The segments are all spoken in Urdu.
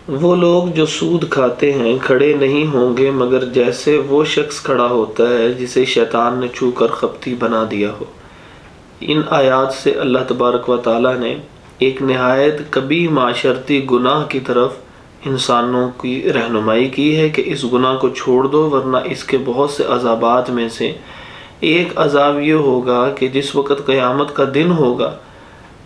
وہ لوگ جو سود کھاتے ہیں کھڑے نہیں ہوں گے مگر جیسے وہ شخص کھڑا ہوتا ہے جسے شیطان نے چھو کر خپتی بنا دیا ہو۔ ان آیات سے اللہ تبارک و تعالیٰ نے ایک نہایت کبھی معاشرتی گناہ کی طرف انسانوں کی رہنمائی کی ہے کہ اس گناہ کو چھوڑ دو، ورنہ اس کے بہت سے عذابات میں سے ایک عذاب یہ ہوگا کہ جس وقت قیامت کا دن ہوگا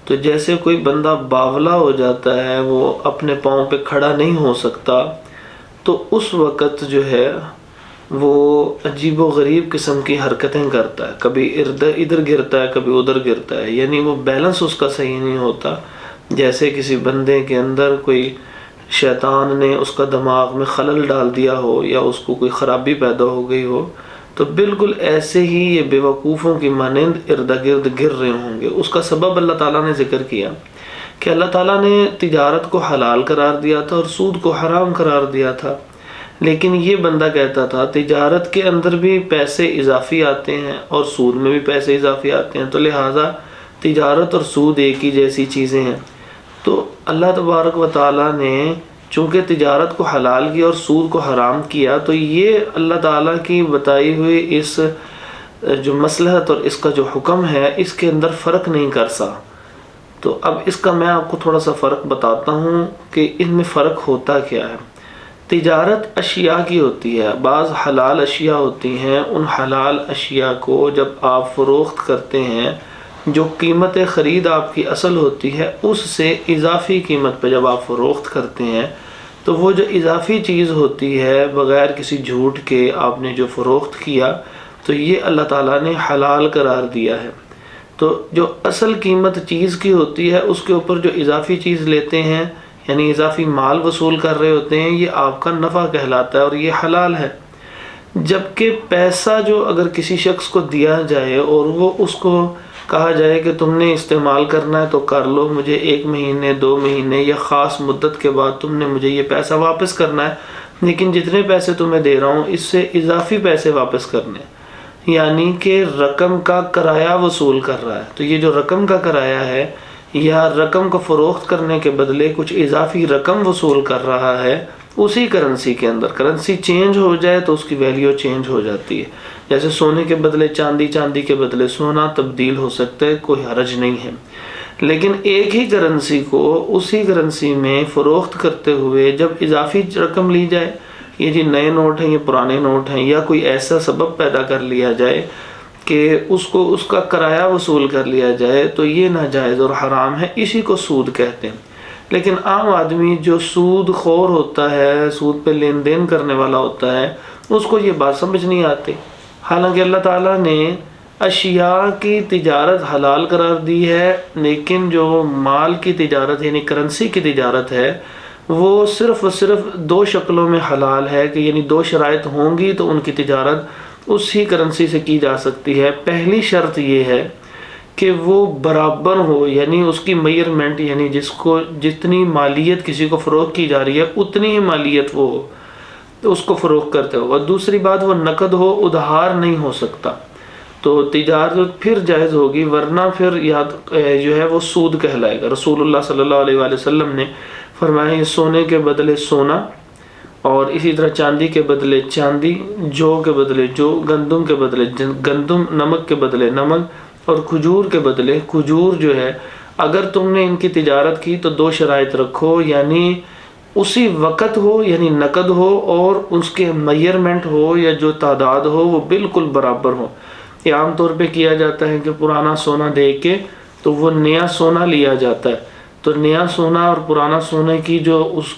تو جیسے کوئی بندہ باولا ہو جاتا ہے، وہ اپنے پاؤں پہ کھڑا نہیں ہو سکتا، تو اس وقت جو ہے وہ عجیب و غریب قسم کی حرکتیں کرتا ہے، کبھی ادھر گرتا ہے کبھی ادھر گرتا ہے، یعنی وہ بیلنس اس کا صحیح نہیں ہوتا۔ جیسے کسی بندے کے اندر کوئی شیطان نے اس کا دماغ میں خلل ڈال دیا ہو یا اس کو کوئی خرابی پیدا ہو گئی ہو، تو بالکل ایسے ہی یہ بے وقوفوں کی مانند ارد گرد گر رہے ہوں گے۔ اس کا سبب اللہ تعالیٰ نے ذکر کیا کہ اللہ تعالیٰ نے تجارت کو حلال قرار دیا تھا اور سود کو حرام قرار دیا تھا، لیکن یہ بندہ کہتا تھا تجارت کے اندر بھی پیسے اضافی آتے ہیں اور سود میں بھی پیسے اضافی آتے ہیں، تو لہٰذا تجارت اور سود ایک ہی جیسی چیزیں ہیں۔ تو اللہ تبارک و تعالیٰ نے چونکہ تجارت کو حلال کیا اور سود کو حرام کیا، تو یہ اللہ تعالیٰ کی بتائی ہوئی اس جو مصلحت اور اس کا جو حکم ہے اس کے اندر فرق نہیں کر سا۔ تو اب اس کا میں آپ کو تھوڑا سا فرق بتاتا ہوں کہ ان میں فرق ہوتا کیا ہے۔ تجارت اشیاء کی ہوتی ہے، بعض حلال اشیاء ہوتی ہیں، ان حلال اشیاء کو جب آپ فروخت کرتے ہیں، جو قیمت خرید آپ کی اصل ہوتی ہے اس سے اضافی قیمت پہ جب آپ فروخت کرتے ہیں، تو وہ جو اضافی چیز ہوتی ہے بغیر کسی جھوٹ کے آپ نے جو فروخت کیا، تو یہ اللہ تعالیٰ نے حلال قرار دیا ہے۔ تو جو اصل قیمت چیز کی ہوتی ہے اس کے اوپر جو اضافی چیز لیتے ہیں، یعنی اضافی مال وصول کر رہے ہوتے ہیں، یہ آپ کا نفع کہلاتا ہے اور یہ حلال ہے۔ جبکہ پیسہ جو اگر کسی شخص کو دیا جائے اور وہ اس کو کہا جائے کہ تم نے استعمال کرنا ہے تو کر لو، مجھے 1 مہینے 2 مہینے یا خاص مدت کے بعد تم نے مجھے یہ پیسہ واپس کرنا ہے، لیکن جتنے پیسے تمہیں دے رہا ہوں اس سے اضافی پیسے واپس کرنے، یعنی کہ رقم کا کرایہ وصول کر رہا ہے۔ تو یہ جو رقم کا کرایہ ہے یا رقم کو فروخت کرنے کے بدلے کچھ اضافی رقم وصول کر رہا ہے، اسی کرنسی کے اندر کرنسی چینج ہو جائے تو اس کی ویلیو چینج ہو جاتی ہے۔ جیسے سونے کے بدلے چاندی، چاندی کے بدلے سونا تبدیل ہو سکتا ہے، کوئی حرج نہیں ہے، لیکن ایک ہی کرنسی کو اسی کرنسی میں فروخت کرتے ہوئے جب اضافی رقم لی جائے، یہ جی نئے نوٹ ہیں یہ پرانے نوٹ ہیں، یا کوئی ایسا سبب پیدا کر لیا جائے کہ اس کا کرایہ وصول کر لیا جائے، تو یہ ناجائز اور حرام ہے، اسی کو سود کہتے ہیں۔ لیکن عام آدمی جو سود خور ہوتا ہے، سود پہ لین دین کرنے والا ہوتا ہے، اس کو یہ بات سمجھ نہیں آتی۔ حالانکہ اللہ تعالیٰ نے اشیاء کی تجارت حلال قرار دی ہے، لیکن جو مال کی تجارت یعنی کرنسی کی تجارت ہے وہ صرف اور صرف 2 شکلوں میں حلال ہے، کہ یعنی 2 شرائط ہوں گی تو ان کی تجارت اسی کرنسی سے کی جا سکتی ہے۔ پہلی شرط یہ ہے کہ وہ برابر ہو، یعنی اس کی میئرمنٹ، یعنی جتنی مالیت کسی کو فروخت کی جا رہی ہے اتنی ہی مالیت وہ ہو تو اس کو فروخت کرتے ہو، اور دوسری بات وہ نقد ہو، ادھار نہیں ہو سکتا، تو تجارت پھر جائز ہوگی، ورنہ پھر جو ہے وہ سود کہلائے گا۔ رسول اللہ صلی اللہ علیہ وآلہ وسلم نے فرمایا سونے کے بدلے سونا، اور اسی طرح چاندی کے بدلے چاندی، جو کے بدلے جو، گندم کے بدلے گندم، نمک کے بدلے نمک، اور کھجور کے بدلے کھجور جو ہے۔ اگر تم نے ان کی تجارت کی تو 2 شرائط رکھو، یعنی اسی وقت ہو، یعنی نقد ہو، اور اس کے میئرمنٹ ہو یا جو تعداد ہو وہ بالکل برابر ہو۔ یہ عام طور پہ کیا جاتا ہے کہ پرانا سونا دے کے تو وہ نیا سونا لیا جاتا ہے، تو نیا سونا اور پرانا سونے کی جو اس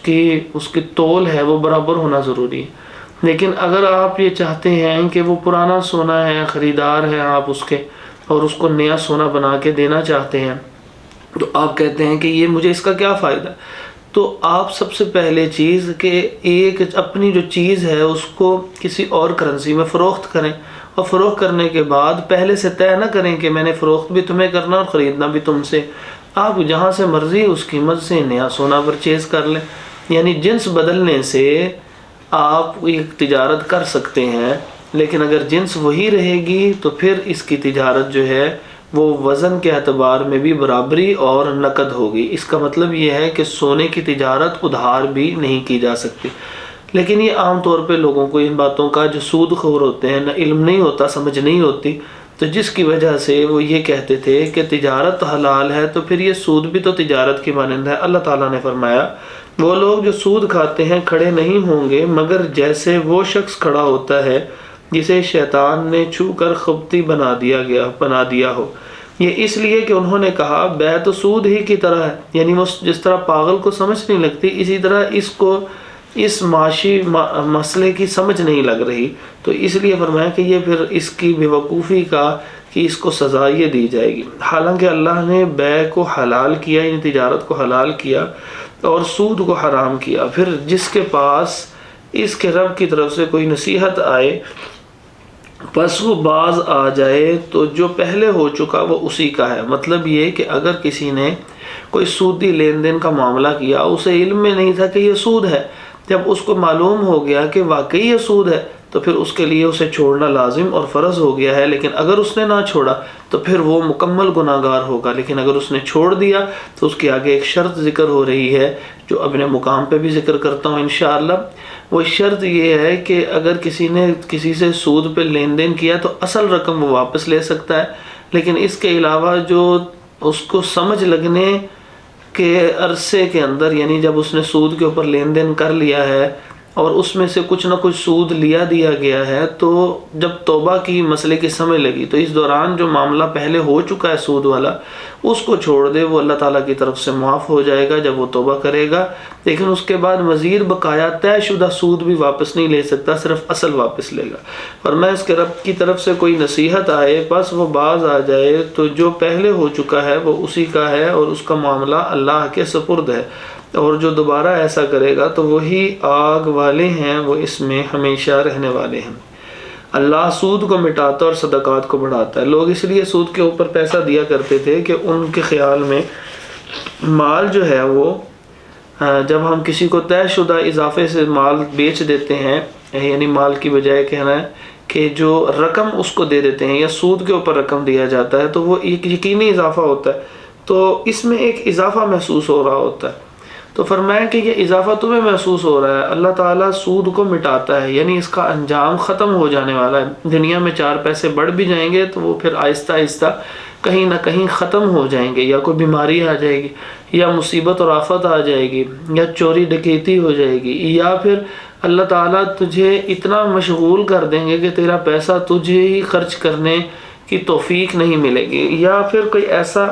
کی تول ہے وہ برابر ہونا ضروری ہے۔ لیکن اگر آپ یہ چاہتے ہیں کہ وہ پرانا سونا ہے، خریدار ہیں آپ اس کے، اور اس کو نیا سونا بنا کے دینا چاہتے ہیں، تو آپ کہتے ہیں کہ یہ مجھے اس کا کیا فائدہ ہے، تو آپ سب سے پہلے چیز کہ ایک اپنی جو چیز ہے اس کو کسی اور کرنسی میں فروخت کریں، اور فروخت کرنے کے بعد پہلے سے طے نہ کریں کہ میں نے فروخت بھی تمہیں کرنا اور خریدنا بھی تم سے، آپ جہاں سے مرضی اس قیمت سے نیا سونا پرچیز کر لیں، یعنی جنس بدلنے سے آپ ایک تجارت کر سکتے ہیں، لیکن اگر جنس وہی رہے گی تو پھر اس کی تجارت جو ہے وہ وزن کے اعتبار میں بھی برابری اور نقد ہوگی۔ اس کا مطلب یہ ہے کہ سونے کی تجارت ادھار بھی نہیں کی جا سکتی۔ لیکن یہ عام طور پہ لوگوں کو ان باتوں کا، جو سود خور ہوتے ہیں، نہ علم نہیں ہوتا، سمجھ نہیں ہوتی، تو جس کی وجہ سے وہ یہ کہتے تھے کہ تجارت حلال ہے تو پھر یہ سود بھی تو تجارت کی مانند ہے۔ اللہ تعالیٰ نے فرمایا وہ لوگ جو سود کھاتے ہیں کھڑے نہیں ہوں گے مگر جیسے وہ شخص کھڑا ہوتا ہے جسے شیطان نے چھو کر خبتی بنا دیا ہو۔ یہ اس لیے کہ انہوں نے کہا بیع تو سود ہی کی طرح ہے، یعنی وہ جس طرح پاگل کو سمجھ نہیں لگتی اسی طرح اس معاشی مسئلے کی سمجھ نہیں لگ رہی، تو اس لیے فرمایا کہ یہ پھر اس کی بے وقوفی کا کہ اس کو سزا یہ دی جائے گی۔ حالانکہ اللہ نے بیع کو حلال کیا، یعنی تجارت کو حلال کیا اور سود کو حرام کیا۔ پھر جس کے پاس اس کے رب کی طرف سے کوئی نصیحت آئے پس وہ باز آ جائے تو جو پہلے ہو چکا وہ اسی کا ہے۔ مطلب یہ کہ اگر کسی نے کوئی سودی لین دین کا معاملہ کیا، اسے علم میں نہیں تھا کہ یہ سود ہے، جب اس کو معلوم ہو گیا کہ واقعی یہ سود ہے تو پھر اس کے لیے اسے چھوڑنا لازم اور فرض ہو گیا ہے۔ لیکن اگر اس نے نہ چھوڑا تو پھر وہ مکمل گناہگار ہوگا۔ لیکن اگر اس نے چھوڑ دیا تو اس کے آگے ایک شرط ذکر ہو رہی ہے جو اپنے مقام پہ بھی ذکر کرتا ہوں انشاءاللہ۔ وہ شرط یہ ہے کہ اگر کسی نے کسی سے سود پہ لین دین کیا تو اصل رقم وہ واپس لے سکتا ہے، لیکن اس کے علاوہ جو اس کو سمجھ لگنے کے عرصے کے اندر، یعنی جب اس نے سود کے اوپر لین دین کر لیا ہے اور اس میں سے کچھ نہ کچھ سود دیا گیا ہے، تو جب توبہ کی مسئلے کی سمجھ لگی تو اس دوران جو معاملہ پہلے ہو چکا ہے سود والا اس کو چھوڑ دے، وہ اللہ تعالیٰ کی طرف سے معاف ہو جائے گا جب وہ توبہ کرے گا۔ لیکن اس کے بعد مزید بقایا طے شدہ سود بھی واپس نہیں لے سکتا، صرف اصل واپس لے گا۔ اور میں اس کے رب کی طرف سے کوئی نصیحت آئے پس وہ باز آ جائے تو جو پہلے ہو چکا ہے وہ اسی کا ہے اور اس کا معاملہ اللہ کے سپرد ہے، اور جو دوبارہ ایسا کرے گا تو وہی آگ والے ہیں، وہ اس میں ہمیشہ رہنے والے ہیں۔ اللہ سود کو مٹاتا اور صدقات کو بڑھاتا ہے۔ لوگ اس لیے سود کے اوپر پیسہ دیا کرتے تھے کہ ان کے خیال میں مال جو ہے وہ جب ہم کسی کو طے شدہ اضافے سے مال بیچ دیتے ہیں، یعنی مال کی بجائے کہنا ہے کہ جو رقم اس کو دے دیتے ہیں یا سود کے اوپر رقم دیا جاتا ہے تو وہ ایک یقینی اضافہ ہوتا ہے، تو اس میں ایک اضافہ محسوس ہو رہا ہوتا ہے۔ تو فرمایا کہ یہ اضافہ تمہیں محسوس ہو رہا ہے، اللہ تعالیٰ سود کو مٹاتا ہے، یعنی اس کا انجام ختم ہو جانے والا ہے۔ دنیا میں 4 پیسے بڑھ بھی جائیں گے تو وہ پھر آہستہ آہستہ کہیں نہ کہیں ختم ہو جائیں گے، یا کوئی بیماری آ جائے گی، یا مصیبت اور آفت آ جائے گی، یا چوری ڈکیتی ہو جائے گی، یا پھر اللہ تعالیٰ تجھے اتنا مشغول کر دیں گے کہ تیرا پیسہ تجھے ہی خرچ کرنے کی توفیق نہیں ملے گی، یا پھر کوئی ایسا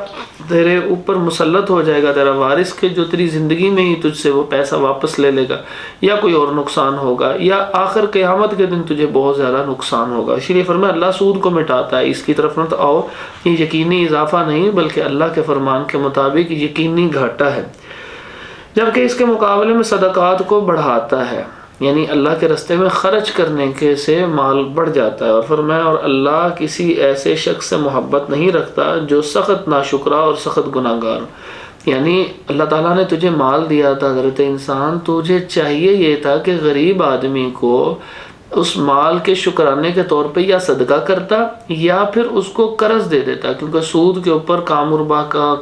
تیرے اوپر مسلط ہو جائے گا تیرا وارث کہ جو تیری زندگی میں ہی تجھ سے وہ پیسہ واپس لے لے گا، یا کوئی اور نقصان ہوگا، یا آخر قیامت کے دن تجھے بہت زیادہ نقصان ہوگا۔ اسی لیے فرمایا اللہ سود کو مٹاتا ہے، اس کی طرف مت آؤ، یہ یقینی اضافہ نہیں بلکہ اللہ کے فرمان کے مطابق یقینی گھاٹا ہے، جبکہ اس کے مقابلے میں صدقات کو بڑھاتا ہے، یعنی اللہ کے راستے میں خرچ کرنے کے سے مال بڑھ جاتا ہے۔ اور فرمایا اور اللہ کسی ایسے شخص سے محبت نہیں رکھتا جو سخت ناشکرا اور سخت گناہگار، یعنی اللہ تعالیٰ نے تجھے مال دیا تھا حضرت انسان، تجھے چاہیے یہ تھا کہ غریب آدمی کو اس مال کے شکرانے کے طور پہ یا صدقہ کرتا یا پھر اس کو قرض دے دیتا، کیونکہ سود کے اوپر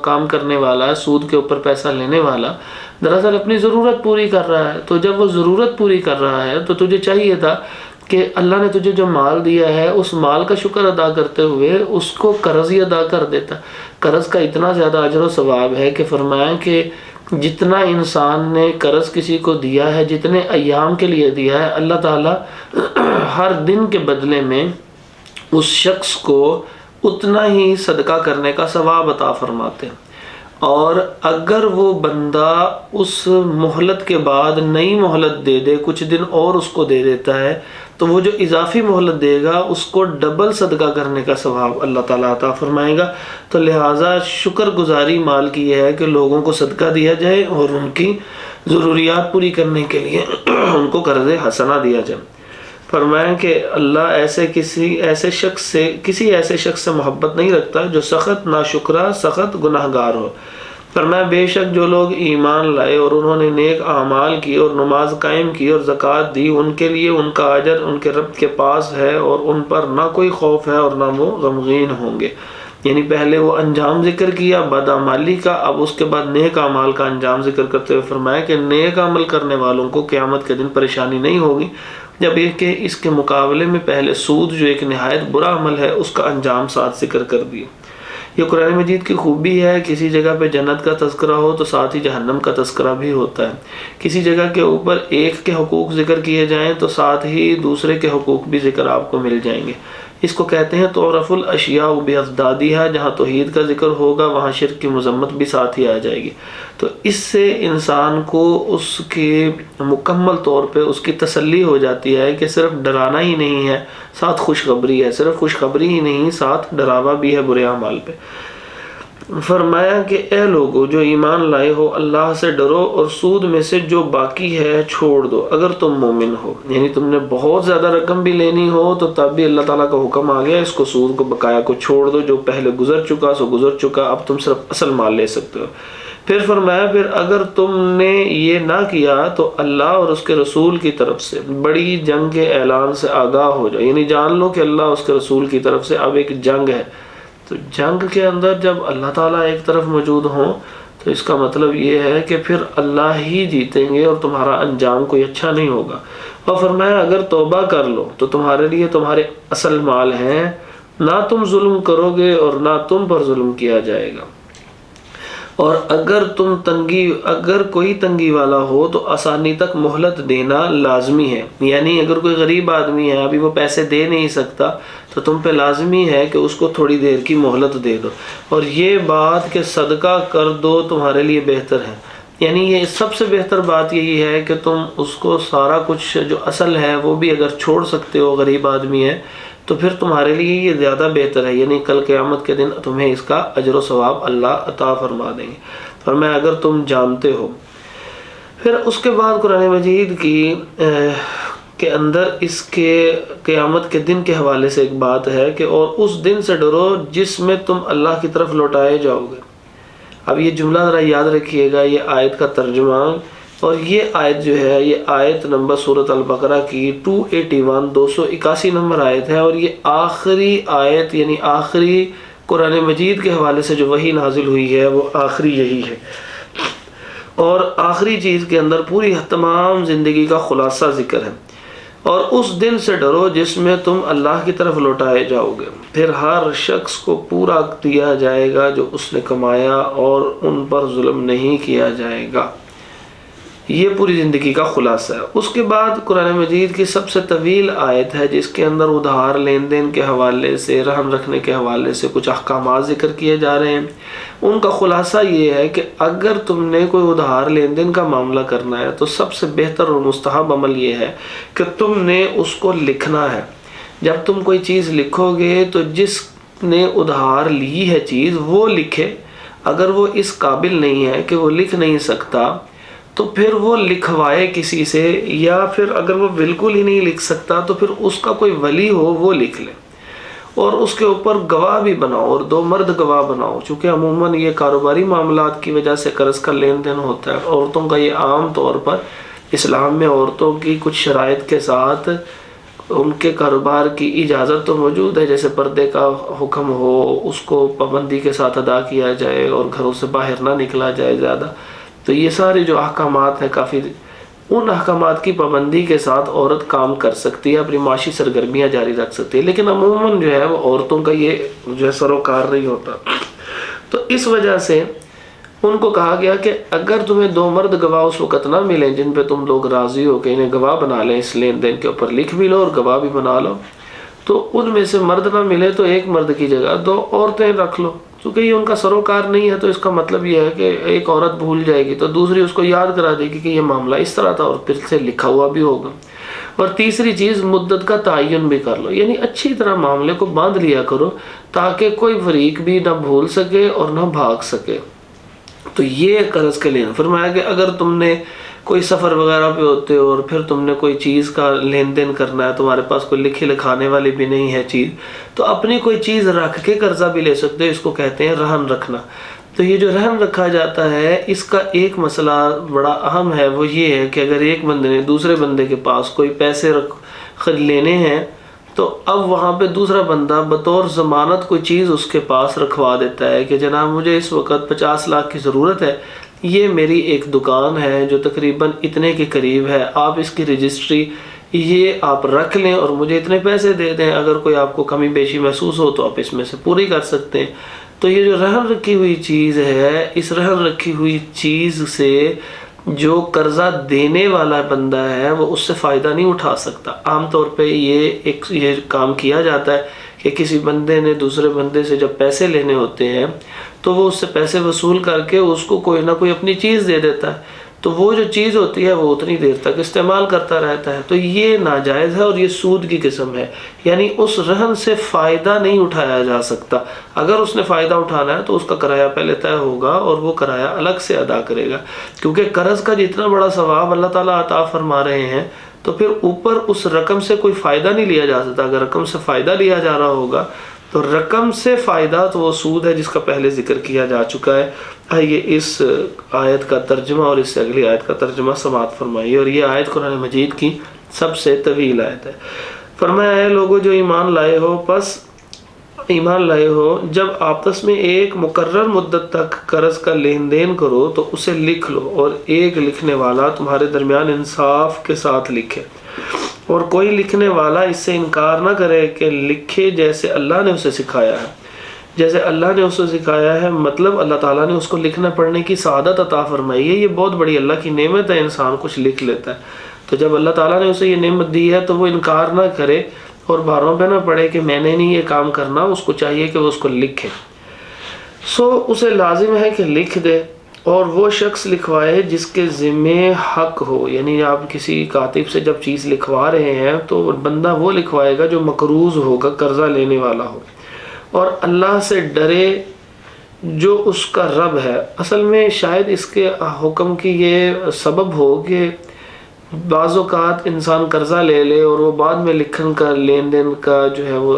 کام کرنے والا، سود کے اوپر پیسہ لینے والا دراصل اپنی ضرورت پوری کر رہا ہے، تو جب وہ ضرورت پوری کر رہا ہے تو تجھے چاہیے تھا کہ اللہ نے تجھے جو مال دیا ہے اس مال کا شکر ادا کرتے ہوئے اس کو قرض ہی ادا کر دیتا۔ قرض کا اتنا زیادہ اجر و ثواب ہے کہ فرمایا کہ جتنا انسان نے قرض کسی کو دیا ہے، جتنے ایام کے لیے دیا ہے، اللہ تعالیٰ ہر دن کے بدلے میں اس شخص کو اتنا ہی صدقہ کرنے کا ثواب عطا فرماتے ہیں۔ اور اگر وہ بندہ اس مہلت کے بعد نئی مہلت دے دے، کچھ دن اور اس کو دے دیتا ہے، تو وہ جو اضافی مہلت دے گا اس کو ڈبل صدقہ کرنے کا ثواب اللہ تعالیٰ عطا فرمائے گا۔ تو لہٰذا شکر گزاری مال کی یہ ہے کہ لوگوں کو صدقہ دیا جائے اور ان کی ضروریات پوری کرنے کے لیے ان کو قرض حسنہ دیا جائے۔ فرمایا کہ اللہ کسی ایسے شخص سے محبت نہیں رکھتا جو سخت ناشکرا، سخت گناہگار ہو۔ فرمایا بے شک جو لوگ ایمان لائے اور انہوں نے نیک اعمال کی اور نماز قائم کی اور زکوٰۃ دی، ان کے لیے ان کا اجر ان کے رب کے پاس ہے اور ان پر نہ کوئی خوف ہے اور نہ وہ غمگین ہوں گے۔ یعنی پہلے وہ انجام ذکر کیا بدعمالی کا، اب اس کے بعد نیک اعمال کا انجام ذکر کرتے ہوئے فرمایا کہ نیک عمل کرنے والوں کو قیامت کے دن پریشانی نہیں ہوگی، جب یہ کہ اس کے مقابلے میں پہلے سود جو ایک نہایت برا عمل ہے اس کا انجام ساتھ ذکر کر دیا۔ یہ قرآن مجید کی خوبی ہے، کسی جگہ پہ جنت کا تذکرہ ہو تو ساتھ ہی جہنم کا تذکرہ بھی ہوتا ہے، کسی جگہ کے اوپر ایک کے حقوق ذکر کیے جائیں تو ساتھ ہی دوسرے کے حقوق بھی ذکر آپ کو مل جائیں گے۔ اس کو کہتے ہیں تعرف الاشیاء باضدادها، جہاں توحید کا ذکر ہوگا وہاں شرک کی مذمت بھی ساتھ ہی آ جائے گی۔ تو اس سے انسان کو اس کے مکمل طور پہ اس کی تسلی ہو جاتی ہے کہ صرف ڈرانا ہی نہیں ہے، ساتھ خوشخبری ہے، صرف خوشخبری ہی نہیں ساتھ ڈراوا بھی ہے برے اعمال پہ۔ فرمایا کہ اے لوگو جو ایمان لائے ہو، اللہ سے ڈرو اور سود میں سے جو باقی ہے چھوڑ دو اگر تم مومن ہو۔ یعنی تم نے بہت زیادہ رقم بھی لینی ہو تو تب بھی اللہ تعالیٰ کا حکم آ گیا، اس کو سود کو بقایا کو چھوڑ دو، جو پہلے گزر چکا سو گزر چکا، اب تم صرف اصل مال لے سکتے ہو۔ پھر فرمایا پھر اگر تم نے یہ نہ کیا تو اللہ اور اس کے رسول کی طرف سے بڑی جنگ کے اعلان سے آگاہ ہو جاؤ، یعنی جان لو کہ اللہ اس کے رسول کی طرف سے اب ایک جنگ ہے۔ تو جنگ کے اندر جب اللہ تعالیٰ ایک طرف موجود ہوں تو اس کا مطلب یہ ہے کہ پھر اللہ ہی جیتیں گے اور تمہارا انجام کوئی اچھا نہیں ہوگا۔ اور فرمایا اگر توبہ کر لو تو تمہارے لیے تمہارے اصل مال ہیں، نہ تم ظلم کرو گے اور نہ تم پر ظلم کیا جائے گا۔ اور اگر کوئی تنگی والا ہو تو آسانی تک مہلت دینا لازمی ہے، یعنی اگر کوئی غریب آدمی ہے ابھی وہ پیسے دے نہیں سکتا تو تم پہ لازمی ہے کہ اس کو تھوڑی دیر کی مہلت دے دو، اور یہ بات کہ صدقہ کر دو تمہارے لیے بہتر ہے۔ یعنی یہ سب سے بہتر بات یہی ہے کہ تم اس کو سارا کچھ جو اصل ہے وہ بھی اگر چھوڑ سکتے ہو، غریب آدمی ہے تو پھر تمہارے لیے یہ زیادہ بہتر ہے، یعنی کل قیامت کے دن تمہیں اس کا اجر و ثواب اللہ عطا فرما دیں گے۔ فرمایا اگر تم جانتے ہو۔ پھر اس کے بعد قرآن مجید کے اندر اس کے قیامت کے دن کے حوالے سے ایک بات ہے کہ اور اس دن سے ڈرو جس میں تم اللہ کی طرف لوٹائے جاؤ گے۔ اب یہ جملہ ذرا یاد رکھیے گا، یہ آیت کا ترجمہ، اور یہ آیت جو ہے یہ آیت نمبر سورۃ البقرہ کی 281 281 نمبر آیت ہے، اور یہ آخری آیت یعنی آخری قرآن مجید کے حوالے سے جو وحی نازل ہوئی ہے وہ آخری یہی ہے، اور آخری چیز کے اندر پوری تمام زندگی کا خلاصہ ذکر ہے۔ اور اس دن سے ڈرو جس میں تم اللہ کی طرف لوٹائے جاؤ گے، پھر ہر شخص کو پورا دیا جائے گا جو اس نے کمایا اور ان پر ظلم نہیں کیا جائے گا۔ یہ پوری زندگی کا خلاصہ ہے۔ اس کے بعد قرآن مجید کی سب سے طویل آیت ہے جس کے اندر ادھار لین دین کے حوالے سے، رہن رکھنے کے حوالے سے کچھ احکامات ذکر کیے جا رہے ہیں۔ ان کا خلاصہ یہ ہے کہ اگر تم نے کوئی ادھار لین دین کا معاملہ کرنا ہے تو سب سے بہتر اور مستحب عمل یہ ہے کہ تم نے اس کو لکھنا ہے۔ جب تم کوئی چیز لکھو گے تو جس نے ادھار لی ہے چیز وہ لکھے، اگر وہ اس قابل نہیں ہے کہ وہ لکھ نہیں سکتا تو پھر وہ لکھوائے کسی سے، یا پھر اگر وہ بالکل ہی نہیں لکھ سکتا تو پھر اس کا کوئی ولی ہو وہ لکھ لے، اور اس کے اوپر گواہ بھی بناؤ، اور 2 مرد گواہ بناؤ، چونکہ عموماً یہ کاروباری معاملات کی وجہ سے قرض کا لین دین ہوتا ہے۔ عورتوں کا یہ عام طور پر اسلام میں عورتوں کی کچھ شرائط کے ساتھ ان کے کاروبار کی اجازت تو موجود ہے، جیسے پردے کا حکم ہو، اس کو پابندی کے ساتھ ادا کیا جائے اور گھروں سے باہر نہ نکلا جائے زیادہ۔ تو یہ سارے جو احکامات ہیں کافی، ان احکامات کی پابندی کے ساتھ عورت کام کر سکتی ہے، اپنی معاشی سرگرمیاں جاری رکھ سکتی ہے، لیکن عموماً جو ہے وہ عورتوں کا یہ جو ہے سروکار نہیں ہوتا۔ تو اس وجہ سے ان کو کہا گیا کہ اگر تمہیں 2 مرد گواہ اس وقت نہ ملیں جن پہ تم لوگ راضی ہو کہ انہیں گواہ بنا لیں، اس لین دین کے اوپر لکھ بھی لو اور گواہ بھی بنا لو، تو ان میں سے مرد نہ ملے تو ایک مرد کی جگہ 2 عورتیں رکھ لو۔ چونکہ یہ ان کا سروکار نہیں ہے تو اس کا مطلب یہ ہے کہ ایک عورت بھول جائے گی تو دوسری اس کو یاد کرا دے گی کہ یہ معاملہ اس طرح تھا، اور پھر سے لکھا ہوا بھی ہوگا۔ اور تیسری چیز مدت کا تعین بھی کر لو، یعنی اچھی طرح معاملے کو باندھ لیا کرو تاکہ کوئی فریق بھی نہ بھول سکے اور نہ بھاگ سکے۔ تو یہ قرض کے لینا۔ فرمایا کہ اگر تم نے کوئی سفر وغیرہ پہ ہوتے ہو اور پھر تم نے کوئی چیز کا لین دین کرنا ہے، تمہارے پاس کوئی لکھی لکھانے والی بھی نہیں ہے چیز، تو اپنی کوئی چیز رکھ کے قرضہ بھی لے سکتے ہو، اس کو کہتے ہیں رہن رکھنا۔ تو یہ جو رہن رکھا جاتا ہے اس کا ایک مسئلہ بڑا اہم ہے، وہ یہ ہے کہ اگر ایک بندے نے دوسرے بندے کے پاس کوئی پیسے لینے ہیں تو اب وہاں پہ دوسرا بندہ بطور ضمانت کوئی چیز اس کے پاس رکھوا دیتا ہے کہ جناب مجھے اس وقت 50 لاکھ کی ضرورت ہے، یہ میری ایک دکان ہے جو تقریباً اتنے کے قریب ہے، آپ اس کی رجسٹری یہ آپ رکھ لیں اور مجھے اتنے پیسے دے دیں، اگر کوئی آپ کو کمی بیشی محسوس ہو تو آپ اس میں سے پوری کر سکتے ہیں۔ تو یہ جو رہن رکھی ہوئی چیز ہے، اس رہن رکھی ہوئی چیز سے جو قرضہ دینے والا بندہ ہے وہ اس سے فائدہ نہیں اٹھا سکتا۔ عام طور پہ یہ کام کیا جاتا ہے کہ کسی بندے نے دوسرے بندے سے جب پیسے لینے ہوتے ہیں تو وہ اس سے پیسے وصول کر کے اس کو کوئی نہ کوئی اپنی چیز دے دیتا ہے، تو وہ جو چیز ہوتی ہے وہ اتنی دیر تک استعمال کرتا رہتا ہے، تو یہ ناجائز ہے اور یہ سود کی قسم ہے، یعنی اس رہن سے فائدہ نہیں اٹھایا جا سکتا۔ اگر اس نے فائدہ اٹھانا ہے تو اس کا کرایہ پہلے طے ہوگا اور وہ کرایہ الگ سے ادا کرے گا، کیونکہ قرض کا جتنا بڑا ثواب اللہ تعالیٰ عطا فرما رہے ہیں تو پھر اوپر اس رقم سے کوئی فائدہ نہیں لیا جا سکتا۔ اگر رقم سے فائدہ لیا جا رہا ہوگا تو رقم سے فائدہ تو وہ سود ہے جس کا پہلے ذکر کیا جا چکا ہے۔ آئیے اس آیت کا ترجمہ اور اس سے اگلی آیت کا ترجمہ سماعت فرمائیے، اور یہ آیت قرآن مجید کی سب سے طویل آیت ہے۔ فرمایا ہے لوگوں جو ایمان لائے ہو جب آپس میں ایک مقرر مدت تک قرض کا لین دین کرو تو اسے لکھ لو، اور ایک لکھنے والا تمہارے درمیان انصاف کے ساتھ لکھے، اور کوئی لکھنے والا اس سے انکار نہ کرے کہ لکھے جیسے اللہ نے اسے سکھایا ہے۔ جیسے اللہ نے اسے سکھایا ہے مطلب اللہ تعالیٰ نے اس کو لکھنا پڑھنے کی سعادت عطا فرمائی ہے۔ یہ بہت بڑی اللہ کی نعمت ہے، انسان کچھ لکھ لیتا ہے، تو جب اللہ تعالیٰ نے اسے یہ نعمت دی ہے تو وہ انکار نہ کرے اور باروں پہ نہ پڑے کہ میں نے نہیں یہ کام کرنا، اس کو چاہیے کہ وہ اس کو لکھے۔ اسے لازم ہے کہ لکھ دے، اور وہ شخص لکھوائے جس کے ذمہ حق ہو، یعنی آپ کسی کاتب سے جب چیز لکھوا رہے ہیں تو بندہ وہ لکھوائے گا جو مقروض ہوگا، قرضہ لینے والا ہو، اور اللہ سے ڈرے جو اس کا رب ہے۔ اصل میں شاید اس کے حکم کی یہ سبب ہو کہ بعض اوقات انسان قرضہ لے لے اور وہ بعد میں لکھن کا لین دین کا جو ہے وہ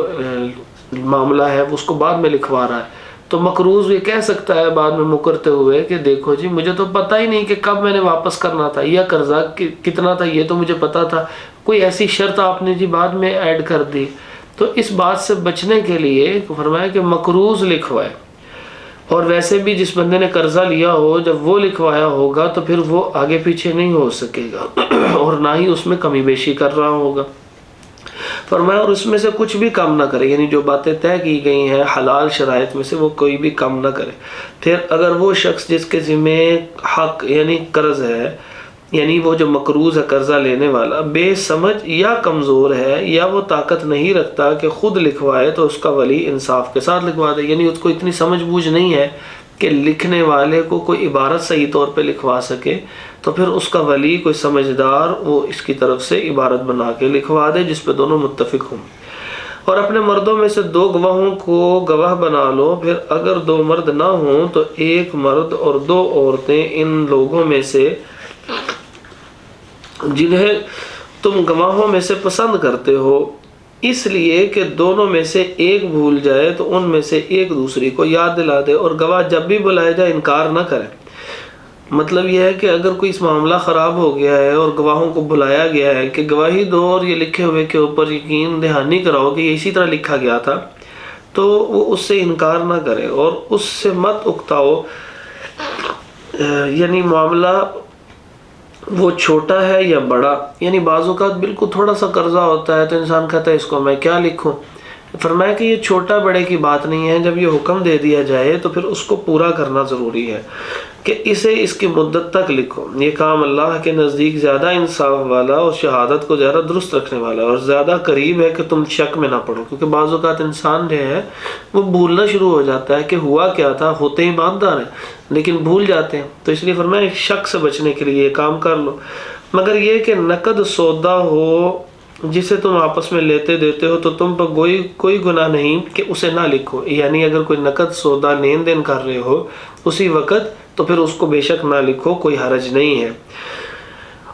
معاملہ ہے وہ اس کو بعد میں لکھوا رہا ہے، تو مقروض یہ کہہ سکتا ہے بعد میں مکرتے ہوئے کہ دیکھو جی مجھے تو پتہ ہی نہیں کہ کب میں نے واپس کرنا تھا، یا قرضہ کتنا تھا یہ تو مجھے پتہ تھا، کوئی ایسی شرط آپ نے جی بعد میں ایڈ کر دی۔ تو اس بات سے بچنے کے لیے فرمایا کہ مقروض لکھوائے، اور ویسے بھی جس بندے نے قرضہ لیا ہو جب وہ لکھوایا ہوگا تو پھر وہ آگے پیچھے نہیں ہو سکے گا اور نہ ہی اس میں کمی بیشی کر رہا ہوگا۔ فرمایا اور اس میں سے کچھ بھی کم نہ کرے، یعنی جو باتیں طے کی گئی ہیں حلال شرائط میں سے وہ کوئی بھی کم نہ کرے۔ پھر اگر وہ شخص جس کے ذمہ حق یعنی قرض ہے، یعنی وہ جو مقروض ہے قرضہ لینے والا، بے سمجھ یا کمزور ہے یا وہ طاقت نہیں رکھتا کہ خود لکھوائے تو اس کا ولی انصاف کے ساتھ لکھوا دے، یعنی اس کو اتنی سمجھ بوجھ نہیں ہے کہ لکھنے والے کو کوئی عبارت صحیح طور پہ لکھوا سکے، تو پھر اس کا ولی کوئی سمجھدار وہ اس کی طرف سے عبارت بنا کے لکھوا دے جس پہ دونوں متفق ہوں۔ اور اپنے مردوں میں سے 2 گواہوں کو گواہ بنا لو، پھر اگر 2 مرد نہ ہوں تو 1 مرد اور 2 عورتیں ان لوگوں میں سے جنہیں تم گواہوں میں سے پسند کرتے ہو، اس لیے کہ دونوں میں سے ایک بھول جائے تو ان میں سے ایک دوسری کو یاد دلا دے، اور گواہ جب بھی بلائے جائے انکار نہ کرے۔ مطلب یہ ہے کہ اگر کوئی اس معاملہ خراب ہو گیا ہے اور گواہوں کو بلایا گیا ہے کہ گواہی دو اور یہ لکھے ہوئے کے اوپر یقین دہانی کراؤ کہ یہ اسی طرح لکھا گیا تھا، تو وہ اس سے انکار نہ کرے اور اس سے مت اکتاؤ، یعنی معاملہ وہ چھوٹا ہے یا بڑا، یعنی بعض اوقات بالکل تھوڑا سا قرضہ ہوتا ہے تو انسان کہتا ہے اس کو میں کیا لکھوں۔ فرمایا کہ یہ چھوٹا بڑے کی بات نہیں ہے، جب یہ حکم دے دیا جائے تو پھر اس کو پورا کرنا ضروری ہے کہ اسے اس کی مدت تک لکھو۔ یہ کام اللہ کے نزدیک زیادہ انصاف والا اور شہادت کو زیادہ درست رکھنے والا اور زیادہ قریب ہے کہ تم شک میں نہ پڑو، کیونکہ بعض اوقات انسان جو ہے وہ بھولنا شروع ہو جاتا ہے کہ ہوا کیا تھا، ہوتے ہی ایماندار ہیں لیکن بھول جاتے ہیں، تو اس لیے فرمایا ایک شک سے بچنے کے لیے یہ کام کر لو، مگر یہ کہ نقد سودا ہو جسے تم آپس میں لیتے دیتے ہو تو تم پر کوئی گناہ نہیں کہ اسے نہ لکھو، یعنی اگر کوئی نقد سودا لین دین کر رہے ہو اسی وقت تو پھر اس کو بے شک نہ لکھو، کوئی حرج نہیں ہے۔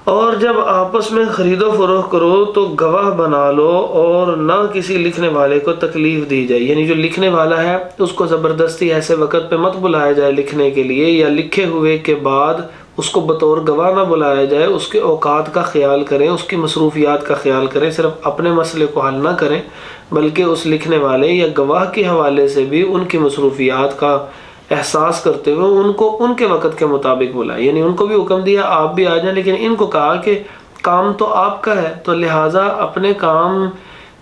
اور جب آپس میں خرید و فروخت کرو تو گواہ بنا لو اور نہ کسی لکھنے والے کو تکلیف دی جائے، یعنی جو لکھنے والا ہے اس کو زبردستی ایسے وقت پہ مت بلایا جائے لکھنے کے لیے، یا لکھے ہوئے کے بعد اس کو بطور گواہ نہ بلایا جائے، اس کے اوقات کا خیال کریں، اس کی مصروفیات کا خیال کریں، صرف اپنے مسئلے کو حل نہ کریں بلکہ اس لکھنے والے یا گواہ کے حوالے سے بھی ان کی مصروفیات کا احساس کرتے ہوئے ان کو ان کے وقت کے مطابق بلائیں۔ یعنی ان کو بھی حکم دیا آپ بھی آ جائیں، لیکن ان کو کہا کہ کام تو آپ کا ہے، تو لہٰذا اپنے کام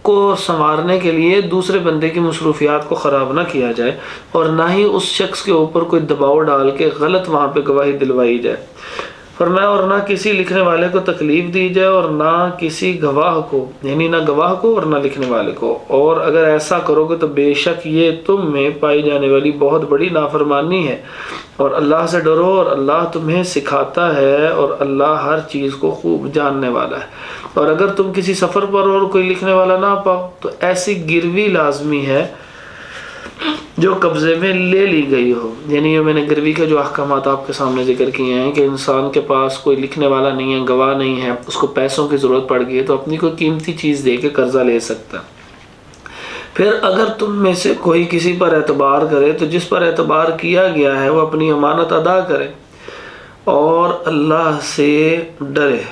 کو سنوارنے کے لیے دوسرے بندے کی مصروفیات کو خراب نہ کیا جائے، اور نہ ہی اس شخص کے اوپر کوئی دباؤ ڈال کے غلط وہاں پہ گواہی دلوائی جائے۔ فرمایا اور نہ کسی لکھنے والے کو تکلیف دی جائے اور نہ کسی گواہ کو، یعنی نہ گواہ کو اور نہ لکھنے والے کو، اور اگر ایسا کرو گے تو بے شک یہ تم میں پائی جانے والی بہت بڑی نافرمانی ہے، اور اللہ سے ڈرو اور اللہ تمہیں سکھاتا ہے اور اللہ ہر چیز کو خوب جاننے والا ہے۔ اور اگر تم کسی سفر پر اور کوئی لکھنے والا نہ پاؤ تو ایسی گروی لازمی ہے جو قبضے میں لے لی گئی ہو۔ یعنی یہ میں نے گروی کے جو احکامات آپ کے سامنے ذکر کیے ہیں کہ انسان کے پاس کوئی لکھنے والا نہیں ہے، گواہ نہیں ہے، اس کو پیسوں کی ضرورت پڑ گئی ہے تو اپنی کوئی قیمتی چیز دے کے قرضہ لے سکتا ہے۔ پھر اگر تم میں سے کوئی کسی پر اعتبار کرے تو جس پر اعتبار کیا گیا ہے وہ اپنی امانت ادا کرے اور اللہ سے ڈرے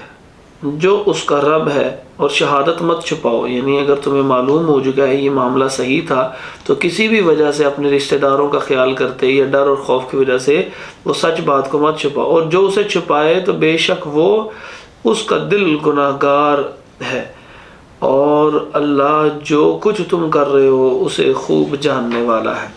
جو اس کا رب ہے، اور شہادت مت چھپاؤ۔ یعنی اگر تمہیں معلوم ہو چکا ہے یہ معاملہ صحیح تھا تو کسی بھی وجہ سے اپنے رشتہ داروں کا خیال کرتے یا ڈر اور خوف کی وجہ سے وہ سچ بات کو مت چھپاؤ، اور جو اسے چھپائے تو بے شک وہ اس کا دل گناہ گار ہے، اور اللہ جو کچھ تم کر رہے ہو اسے خوب جاننے والا ہے۔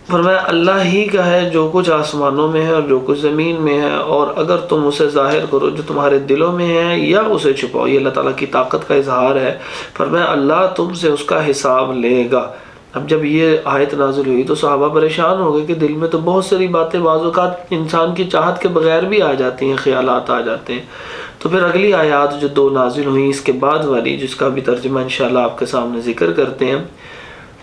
فرمایا اللہ ہی کا ہے جو کچھ آسمانوں میں ہے اور جو کچھ زمین میں ہے، اور اگر تم اسے ظاہر کرو جو تمہارے دلوں میں ہے یا اسے چھپاؤ، یہ اللہ تعالیٰ کی طاقت کا اظہار ہے۔ فرمایا اللہ تم سے اس کا حساب لے گا۔ اب جب یہ آیت نازل ہوئی تو صحابہ پریشان ہو گئے کہ دل میں تو بہت ساری باتیں بعض اوقات انسان کی چاہت کے بغیر بھی آ جاتی ہیں، خیالات آ جاتے ہیں۔ تو پھر اگلی آیات جو 2 نازل ہوئیں اس کے بعد والی، جس کا بھی ترجمہ انشاءاللہ آپ کے سامنے ذکر کرتے ہیں،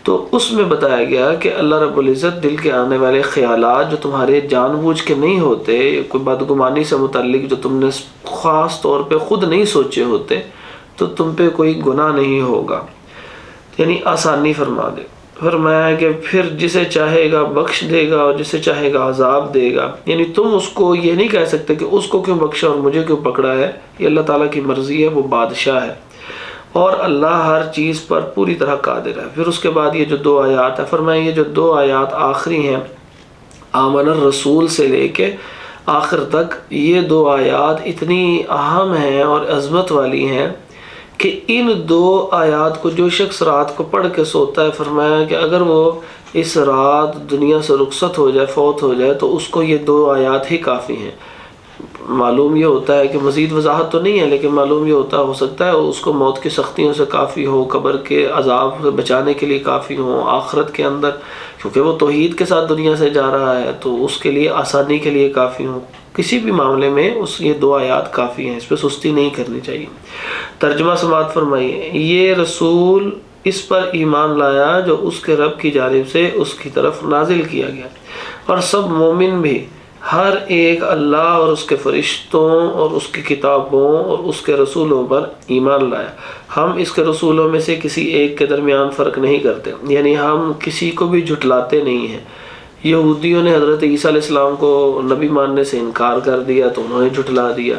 تو اس میں بتایا گیا کہ اللہ رب العزت دل کے آنے والے خیالات جو تمہارے جان بوجھ کے نہیں ہوتے، کوئی بدگمانی سے متعلق جو تم نے خاص طور پہ خود نہیں سوچے ہوتے، تو تم پہ کوئی گناہ نہیں ہوگا، یعنی آسانی فرما دے۔ فرمایا کہ پھر جسے چاہے گا بخش دے گا اور جسے چاہے گا عذاب دے گا۔ یعنی تم اس کو یہ نہیں کہہ سکتے کہ اس کو کیوں بخشا اور مجھے کیوں پکڑا ہے، یہ اللہ تعالیٰ کی مرضی ہے، وہ بادشاہ ہے، اور اللہ ہر چیز پر پوری طرح قادر ہے۔ پھر اس کے بعد یہ جو 2 آیات ہے، فرمایا یہ جو 2 آیات آخری ہیں آمن الرسول سے لے کے آخر تک، یہ 2 آیات اتنی اہم ہیں اور عظمت والی ہیں کہ ان 2 آیات کو جو شخص رات کو پڑھ کے سوتا ہے، فرمایا کہ اگر وہ اس رات دنیا سے رخصت ہو جائے، فوت ہو جائے، تو اس کو یہ 2 آیات ہی کافی ہیں۔ معلوم یہ ہوتا ہے کہ مزید وضاحت تو نہیں ہے، لیکن معلوم یہ ہو سکتا ہے اس کو موت کی سختیوں سے کافی ہو، قبر کے عذاب سے بچانے کے لیے کافی ہو، آخرت کے اندر کیونکہ وہ توحید کے ساتھ دنیا سے جا رہا ہے تو اس کے لیے آسانی کے لیے کافی ہو، کسی بھی معاملے میں یہ 2 آیات کافی ہیں، اس پہ سستی نہیں کرنی چاہیے۔ ترجمہ سماعت فرمائیے، یہ رسول اس پر ایمان لایا جو اس کے رب کی جانب سے اس کی طرف نازل کیا گیا، اور سب مومن بھی ہر ایک اللہ اور اس کے فرشتوں اور اس کی کتابوں اور اس کے رسولوں پر ایمان لایا۔ ہم اس کے رسولوں میں سے کسی ایک کے درمیان فرق نہیں کرتے، یعنی ہم کسی کو بھی جھٹلاتے نہیں ہیں۔ یہودیوں نے حضرت عیسیٰ علیہ السلام کو نبی ماننے سے انکار کر دیا تو انہوں نے جھٹلا دیا،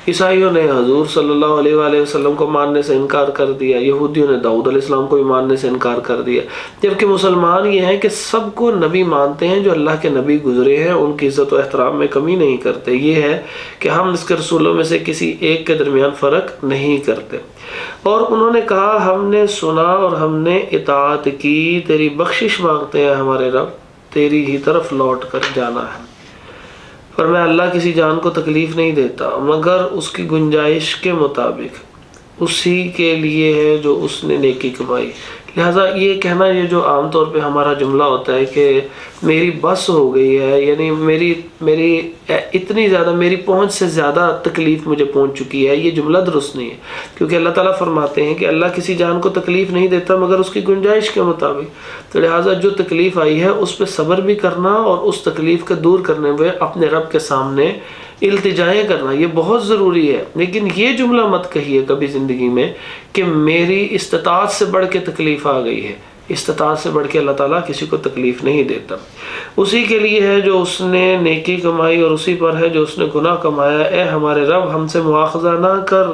عیسائیوں نے حضور صلی اللہ علیہ وآلہ وسلم کو ماننے سے انکار کر دیا، یہودیوں نے داؤد علیہ السلام کو بھی ماننے سے انکار کر دیا، جبکہ مسلمان یہ ہیں کہ سب کو نبی مانتے ہیں، جو اللہ کے نبی گزرے ہیں ان کی عزت و احترام میں کمی نہیں کرتے۔ یہ ہے کہ ہم اس کے رسولوں میں سے کسی ایک کے درمیان فرق نہیں کرتے۔ اور انہوں نے کہا ہم نے سنا اور ہم نے اطاعت کی، تیری بخشش مانگتے ہیں ہمارے رب، تیری ہی طرف لوٹ کر جانا ہے۔ فرمایا اللہ کسی جان کو تکلیف نہیں دیتا مگر اس کی گنجائش کے مطابق، اسی کے لیے ہے جو اس نے نیکی کمائی۔ لہٰذا یہ کہنا، یہ جو عام طور پہ ہمارا جملہ ہوتا ہے کہ میری بس ہو گئی ہے، یعنی میری اتنی زیادہ، میری پہنچ سے زیادہ تکلیف مجھے پہنچ چکی ہے، یہ جملہ درست نہیں ہے، کیونکہ اللہ تعالیٰ فرماتے ہیں کہ اللہ کسی جان کو تکلیف نہیں دیتا مگر اس کی گنجائش کے مطابق۔ تو لہٰذا جو تکلیف آئی ہے اس پہ صبر بھی کرنا اور اس تکلیف کو دور کرنے میں اپنے رب کے سامنے التجائیں کرنا، یہ بہت ضروری ہے۔ لیکن یہ جملہ مت کہیے کبھی زندگی میں کہ میری استطاعت سے بڑھ کے تکلیف آ گئی ہے، استطاعت سے بڑھ کے اللہ تعالیٰ کسی کو تکلیف نہیں دیتا۔ اسی کے لیے ہے جو اس نے نیکی کمائی اور اسی پر ہے جو اس نے گناہ کمایا۔ اے ہمارے رب ہم سے مواخذہ نہ کر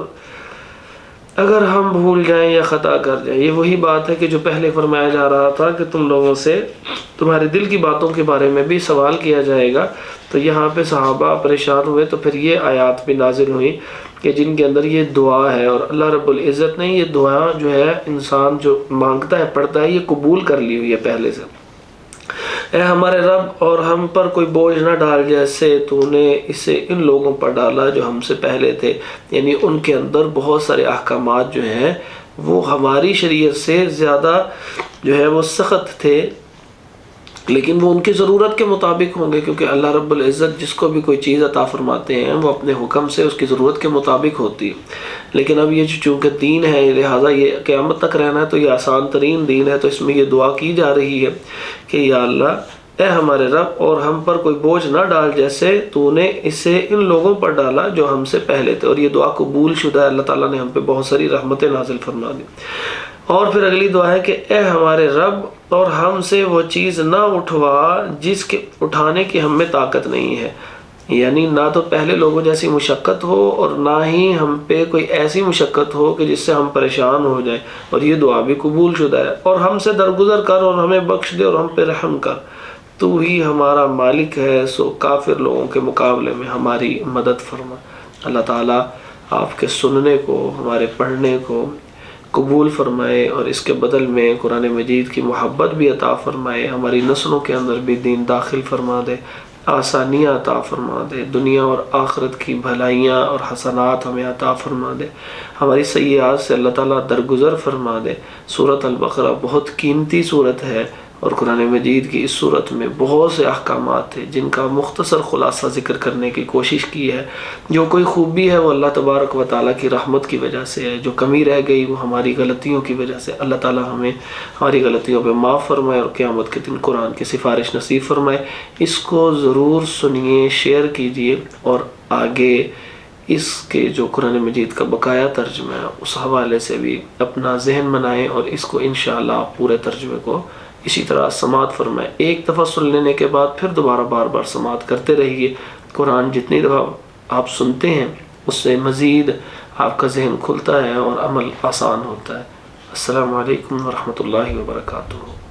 اگر ہم بھول جائیں یا خطا کر جائیں۔ یہ وہی بات ہے کہ جو پہلے فرمایا جا رہا تھا کہ تم لوگوں سے تمہارے دل کی باتوں کے بارے میں بھی سوال کیا جائے گا، تو یہاں پہ صحابہ پریشان ہوئے تو پھر یہ آیات بھی نازل ہوئی کہ جن کے اندر یہ دعا ہے، اور اللہ رب العزت نے یہ دعا جو ہے انسان جو مانگتا ہے پڑھتا ہے یہ قبول کر لی ہوئی ہے پہلے سے۔ اے ہمارے رب اور ہم پر کوئی بوجھ نہ ڈال جیسے تو نے اسے ان لوگوں پر ڈالا جو ہم سے پہلے تھے، یعنی ان کے اندر بہت سارے احکامات جو ہیں وہ ہماری شریعت سے زیادہ جو ہے وہ سخت تھے، لیکن وہ ان کی ضرورت کے مطابق ہوں گے، کیونکہ اللہ رب العزت جس کو بھی کوئی چیز عطا فرماتے ہیں وہ اپنے حکم سے اس کی ضرورت کے مطابق ہوتی ہے۔ لیکن اب یہ چونکہ دین ہے لہٰذا یہ قیامت تک رہنا ہے تو یہ آسان ترین دین ہے، تو اس میں یہ دعا کی جا رہی ہے کہ یا اللہ اے ہمارے رب اور ہم پر کوئی بوجھ نہ ڈال جیسے تو نے اسے ان لوگوں پر ڈالا جو ہم سے پہلے تھے۔ اور یہ دعا قبول شدہ ہے، اللہ تعالیٰ نے ہم پہ بہت ساری رحمتیں نازل فرما دی۔ اور پھر اگلی دعا ہے کہ اے ہمارے رب اور ہم سے وہ چیز نہ اٹھوا جس کے اٹھانے کی ہم میں طاقت نہیں ہے، یعنی نہ تو پہلے لوگوں جیسی مشقت ہو اور نہ ہی ہم پہ کوئی ایسی مشقت ہو کہ جس سے ہم پریشان ہو جائیں۔ اور یہ دعا بھی قبول شدہ ہے۔ اور ہم سے درگزر کر اور ہمیں بخش دے اور ہم پہ رحم کر، تو ہی ہمارا مالک ہے، سو کافر لوگوں کے مقابلے میں ہماری مدد فرما۔ اللہ تعالیٰ آپ کے سننے کو ہمارے پڑھنے کو قبول فرمائے اور اس کے بدل میں قرآن مجید کی محبت بھی عطا فرمائے، ہماری نسلوں کے اندر بھی دین داخل فرما دے، آسانیاں عطا فرما دے، دنیا اور آخرت کی بھلائیاں اور حسنات ہمیں عطا فرما دے، ہماری سیئات سے اللہ تعالیٰ درگزر فرما دے۔ سورۃ البقرہ بہت قیمتی سورت ہے اور قرآن مجید کی اس سورت میں بہت سے احکامات ہیں جن کا مختصر خلاصہ ذکر کرنے کی کوشش کی ہے۔ جو کوئی خوبی ہے وہ اللہ تبارک و تعالیٰ کی رحمت کی وجہ سے ہے، جو کمی رہ گئی وہ ہماری غلطیوں کی وجہ سے۔ اللہ تعالیٰ ہمیں ہماری غلطیوں پہ معاف فرمائے اور قیامت کے دن قرآن کی سفارش نصیب فرمائے۔ اس کو ضرور سنیے، شیئر کیجیے اور آگے اس کے جو قرآن مجید کا بقایا ترجمہ ہے اس حوالے سے بھی اپنا ذہن بنائیں اور اس کو انشاءاللہ پورے ترجمے کو اسی طرح سماعت فرمائیں۔ ایک دفعہ سن لینے کے بعد پھر دوبارہ بار بار سماعت کرتے رہیے۔ قرآن جتنی دفعہ آپ سنتے ہیں اس سے مزید آپ کا ذہن کھلتا ہے اور عمل آسان ہوتا ہے۔ السلام علیکم ورحمۃ اللہ وبرکاتہ۔